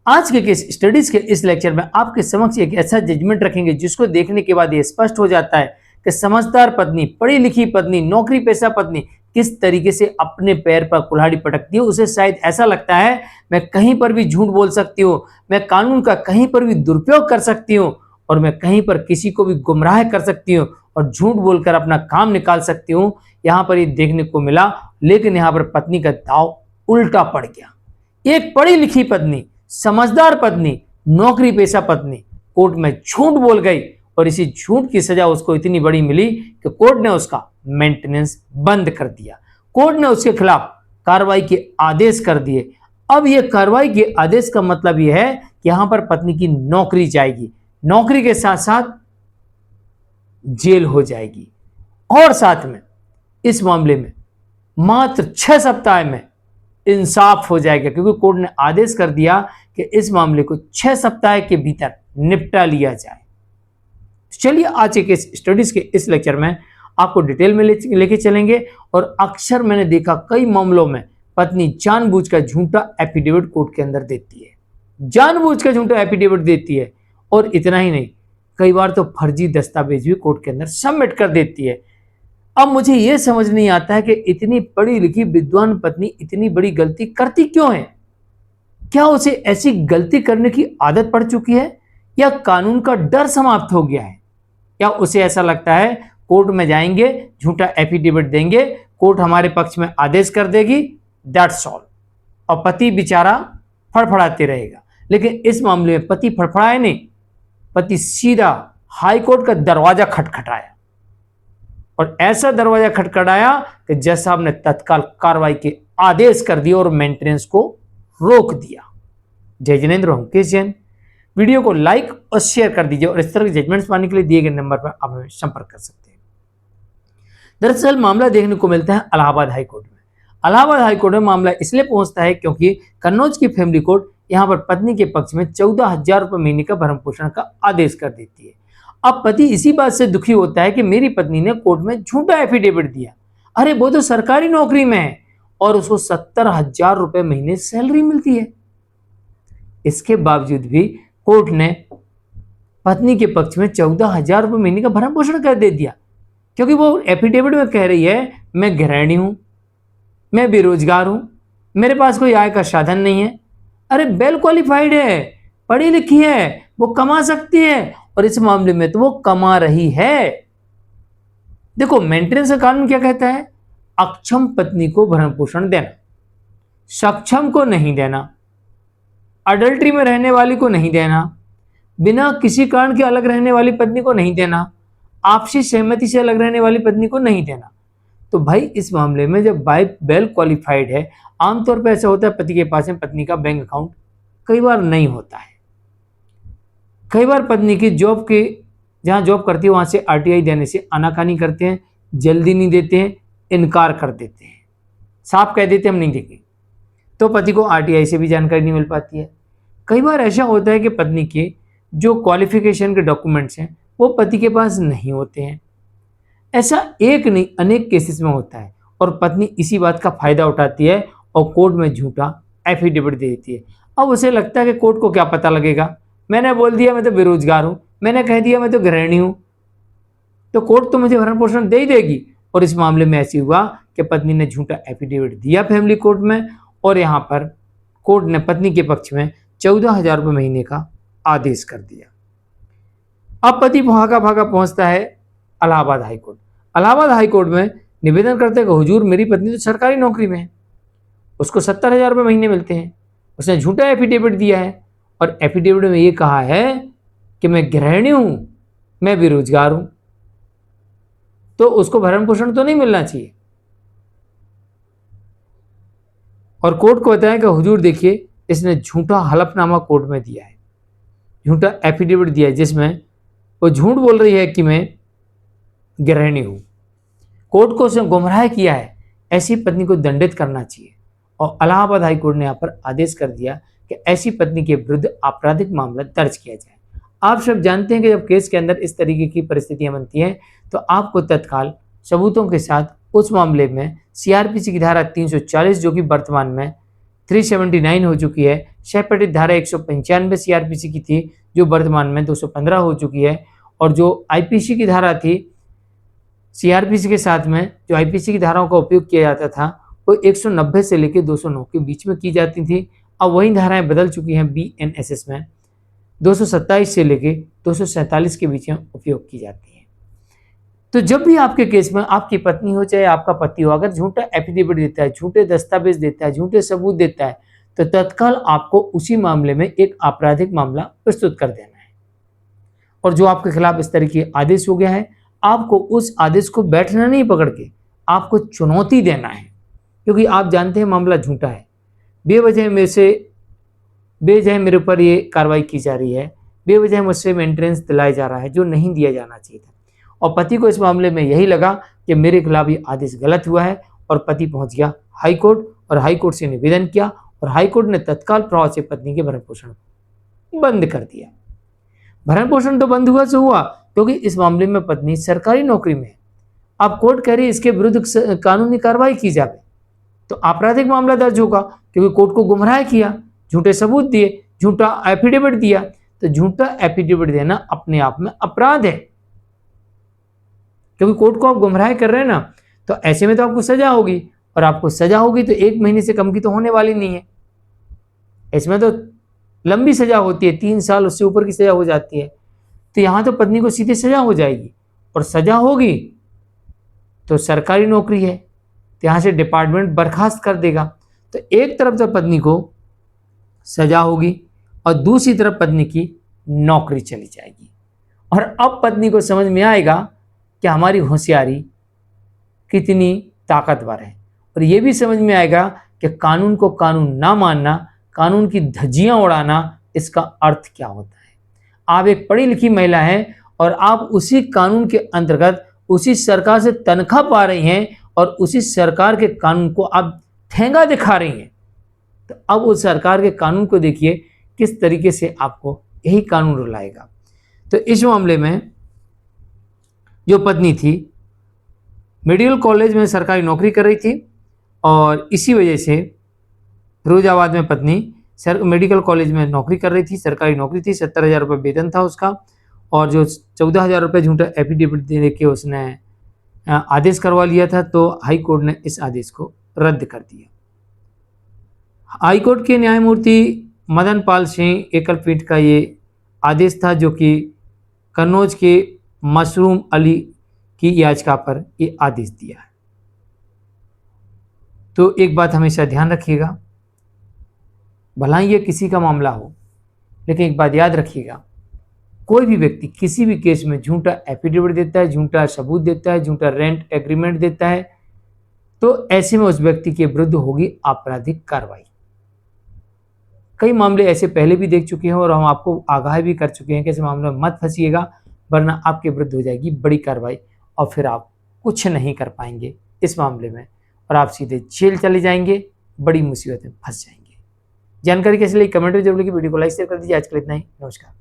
आज के case studies के इस लेक्चर में आपके समक्ष एक ऐसा जजमेंट रखेंगे जिसको देखने के बाद ये स्पष्ट हो जाता है कि समझदार पत्नी, पढ़ी लिखी पत्नी, नौकरी पेशा पत्नी किस तरीके से अपने पैर पर कुल्हाड़ी पटकती है। उसे शायद ऐसा लगता है मैं कहीं पर भी झूठ बोल सकती हूँ, मैं कानून का कहीं पर भी दुरुपयोग कर सकती हूँ और मैं कहीं पर किसी को भी गुमराह कर सकती हूँ और झूठ बोलकर अपना काम निकाल सकती हूँ। यहाँ पर ये देखने को मिला, लेकिन यहाँ पर पत्नी का दाव उल्टा पड़ गया। एक पढ़ी लिखी पत्नी, समझदार पत्नी, नौकरी पेशा पत्नी कोर्ट में झूठ बोल गई और इसी झूठ की सजा उसको इतनी बड़ी मिली कि कोर्ट ने उसका मेंटेनेंस बंद कर दिया। कोर्ट ने उसके खिलाफ कार्रवाई के आदेश कर दिए। अब यह कार्रवाई के आदेश का मतलब यह है कि यहां पर पत्नी की नौकरी जाएगी, नौकरी के साथ साथ जेल हो जाएगी और साथ में इस मामले में मात्र 6 सप्ताह में इंसाफ हो जाएगा, क्योंकि कोर्ट ने आदेश कर दिया कि इस मामले को 6 सप्ताह के भीतर निपटा लिया जाए। चलिए आज के स्टडीज के इस लेक्चर में आपको डिटेल में लेके चलेंगे। और अक्सर मैंने देखा कई मामलों में पत्नी जानबूझकर झूठा एफिडेविट कोर्ट के अंदर देती है, जानबूझकर झूठा एफिडेविट देती है। और इतना ही नहीं, कई बार तो फर्जी दस्तावेज भी कोर्ट के अंदर सबमिट कर देती है। अब मुझे यह समझ नहीं आता है कि इतनी पढ़ी लिखी विद्वान पत्नी इतनी बड़ी गलती करती क्यों है। क्या उसे ऐसी गलती करने की आदत पड़ चुकी है या कानून का डर समाप्त हो गया है? क्या उसे ऐसा लगता है कोर्ट में जाएंगे, झूठा एफिडेविट देंगे, कोर्ट हमारे पक्ष में आदेश कर देगी, दैट्स ऑल, और पति बेचारा फड़फड़ाते रहेगा। लेकिन इस मामले में पति फड़फड़ाए नहीं, पति सीधा हाई कोर्ट का दरवाजा खटखटाया और ऐसा दरवाजा खटखटाया कि जज साहब ने तत्काल कार्रवाई के आदेश कर दिए और मेंटेनेंस को रोक दिया। जय जिनेंद्र, मुकेश जैन। वीडियो को लाइक और शेयर कर दीजिए और इस तरह के जजमेंट्स पाने के लिए दिए गए नंबर पर आप हमें संपर्क कर सकते हैं। दरअसल मामला देखने को मिलता है इलाहाबाद हाई कोर्ट में। इलाहाबाद हाई कोर्ट में मामला इसलिए पहुंचता है क्योंकि कन्नौज की फैमिली कोर्ट यहां पर पत्नी के पक्ष में 14,000 रुपए महीने का भरण पोषण का आदेश कर देती है। अब पति इसी बात से दुखी होता है कि मेरी पत्नी ने कोर्ट में झूठा एफिडेविट दिया। अरे वो तो सरकारी नौकरी में है और उसको 70,000 रुपए महीने सैलरी मिलती है। इसके बावजूद भी कोर्ट ने पत्नी के पक्ष में 14,000 रुपए महीने का भरण पोषण कर दे दिया, क्योंकि वो एफिडेविट में कह रही है मैं गृहिणी हूं, मैं बेरोजगार हूं, मेरे पास कोई आय का साधन नहीं है। अरे वेल क्वालिफाइड है, पढ़ी लिखी है, वो कमा सकती है और इस मामले में तो वो कमा रही है। देखो मेंटेनेंस का कानून क्या कहता है? अक्षम पत्नी को भरण पोषण देना, सक्षम को नहीं देना, अडल्ट्री में रहने वाली को नहीं देना, बिना किसी कारण के अलग रहने वाली पत्नी को नहीं देना, आपसी सहमति से अलग रहने वाली पत्नी को नहीं देना। तो भाई इस मामले में जब वाइफ वेल क्वालिफाइड है, आमतौर पर ऐसा होता है पति के पास में पत्नी का बैंक अकाउंट कई बार नहीं होता है। कई बार पत्नी की जॉब के जहां जॉब करती है वहां से आरटीआई देने से आनाकानी करते हैं, जल्दी नहीं देते हैं, इनकार कर देते हैं, साफ कह देते हैं हम नहीं देंगे, तो पति को आरटीआई से भी जानकारी नहीं मिल पाती है। कई बार ऐसा होता है कि पत्नी के जो क्वालिफिकेशन के डॉक्यूमेंट्स हैं वो पति के पास नहीं होते हैं। ऐसा एक नहीं अनेक केसेस में होता है और पत्नी इसी बात का फायदा उठाती है और कोर्ट में झूठा एफिडेविट दे देती है। अब उसे लगता है कि कोर्ट को क्या पता लगेगा, मैंने बोल दिया मैं तो बेरोजगार हूं, मैंने कह दिया मैं तो गृहिणी हूं, तो कोर्ट तो मुझे भरण पोषण दे ही देगी। और इस मामले में ऐसी हुआ कि पत्नी ने झूठा एफिडेविट दिया फैमिली कोर्ट में और यहां पर कोर्ट ने पत्नी के पक्ष में 14,000 रुपए महीने का आदेश कर दिया। अब पति भागा भागा पहुंचता है Allahabad high court. Allahabad high court में निवेदन करते हैं कि हुजूर मेरी पत्नी तो सरकारी नौकरी में है, उसको 70,000 रुपए महीने मिलते हैं, उसने झूठा एफिडेविट दिया है और एफिडेविट में ये कहा है कि मैं गृहिणी हूं, मैं बेरोजगार हूं, तो उसको भरण पोषण तो नहीं मिलना चाहिए। और कोर्ट को बताया कि हुजूर देखिए इसने झूठा हलफनामा कोर्ट में दिया है, झूठा एफिडेविट दिया है जिसमें वो झूठ बोल रही है कि मैं गृहिणी हूं। कोर्ट को उसने गुमराह किया है, ऐसी पत्नी को दंडित करना चाहिए। और इलाहाबाद हाई कोर्ट ने यहाँ पर आदेश कर दिया कि ऐसी पत्नी के विरुद्ध आपराधिक मामला दर्ज किया जाए। आप सब जानते हैं कि जब केस के अंदर इस तरीके की परिस्थितियां बनती हैं तो आपको तत्काल सबूतों के साथ उस मामले में सीआरपीसी की धारा 340 जो कि वर्तमान में 379 हो चुकी है। सहपठित धारा 195 सीआरपीसी की थी जो वर्तमान में 215 हो चुकी है। और जो आईपीसी की धारा थी सीआरपीसी के साथ में, जो आईपीसी की धाराओं का उपयोग किया जाता था वो 190 से लेकर 209 के बीच में की जाती थी। अब वही धाराएं बदल चुकी हैं बीएनएसएस में, 227 से लेकर 247 के बीच में उपयोग की जाती है। तो जब भी आपके केस में आपकी पत्नी हो चाहे आपका पति हो, अगर झूठा एफिडेविट देता है, झूठे दस्तावेज देता है, झूठे सबूत देता है, तो तत्काल आपको उसी मामले में एक आपराधिक मामला प्रस्तुत कर देना है। और जो आपके खिलाफ इस तरह की आदेश हो गया है, आपको उस आदेश को बैठना नहीं पकड़ के, आपको चुनौती देना है, क्योंकि आप जानते हैं मामला झूठा है, बेवजह मेरे ऊपर ये कार्रवाई की जा रही है, बेवजह मुझसे मेंटेनेंस दिलाया जा रहा है जो नहीं दिया जाना चाहिए था। और पति को इस मामले में यही लगा कि मेरे खिलाफ ये आदेश गलत हुआ है, और पति पहुंच गया हाई कोर्ट, और हाई कोर्ट से निवेदन किया, और हाई कोर्ट ने तत्काल प्रभाव से पत्नी के भरण पोषण बंद कर दिया। भरण पोषण तो बंद हुआ सो हुआ, क्योंकि इस मामले में पत्नी सरकारी नौकरी में है। अब कोर्ट कह रही है इसके विरुद्ध कानूनी कार्रवाई की जाए, तो आपराधिक मामला दर्ज होगा, क्योंकि कोर्ट को गुमराह किया, झूठे सबूत दिए, झूठा एफिडेविट दिया। तो झूठा एफिडेविट देना अपने आप में अपराध है, क्योंकि कोर्ट को आप गुमराह कर रहे हैं ना, तो ऐसे में तो आपको सजा होगी, और आपको सजा होगी तो 1 महीने से कम की तो होने वाली नहीं है, इसमें तो लंबी सजा होती है, 3 साल उससे ऊपर की सजा हो जाती है। तो यहां तो पत्नी को सीधी सजा हो जाएगी, और सजा होगी तो सरकारी नौकरी है, तो यहां से डिपार्टमेंट बर्खास्त कर देगा। तो एक तरफ तो पत्नी को सजा होगी, और दूसरी तरफ पत्नी की नौकरी चली जाएगी। और अब पत्नी को समझ में आएगा कि हमारी होशियारी कितनी ताकतवर है, और ये भी समझ में आएगा कि कानून को कानून ना मानना, कानून की धज्जियां उड़ाना, इसका अर्थ क्या होता है। आप एक पढ़ी लिखी महिला हैं, और आप उसी कानून के अंतर्गत उसी सरकार से तनख्वाह पा रही हैं, और उसी सरकार के कानून को आप ठेंगा दिखा रही हैं। तो अब उस सरकार के कानून को देखिए किस तरीके से आपको यही कानून रुलाएगा। तो इस मामले में जो पत्नी थी मेडिकल कॉलेज में सरकारी नौकरी कर रही थी, और इसी वजह से फिरोजाबाद में पत्नी मेडिकल कॉलेज में नौकरी कर रही थी, सरकारी नौकरी थी, 70,000 रुपये वेतन था उसका, और जो 14,000 रुपये झूठा एफिडेविट दे के उसने आदेश करवा लिया था, तो हाई कोर्ट ने इस आदेश को रद्द कर दिया। हाई कोर्ट के न्यायमूर्ति मदन पाल सिंह एकल पीठ का ये आदेश था, जो कि कन्नौज के मशरूम अली की याचिका पर ये आदेश दिया है। तो एक बात हमेशा ध्यान रखिएगा, भला ही ये किसी का मामला हो, लेकिन एक बात याद रखिएगा, कोई भी व्यक्ति किसी भी केस में झूठा एफिडेविट देता है, झूठा सबूत देता है, झूठा रेंट एग्रीमेंट देता है, तो ऐसे में उस व्यक्ति के विरुद्ध होगी आपराधिक कार्रवाई। कई मामले ऐसे पहले भी देख चुके हैं, और हम आपको आगाह भी कर चुके हैं कि ऐसे मामले में मत फंसिएगा, वरना आपके विरुद्ध हो जाएगी बड़ी कार्रवाई, और फिर आप कुछ नहीं कर पाएंगे इस मामले में, और आप सीधे जेल चले जाएंगे, बड़ी मुसीबत में फंस जाएंगे। जानकारी कैसे लगी कमेंट में जरूर लिखिए, वीडियो को लाइक शेयर कर दीजिए। आज के लिए इतना ही, नमस्कार।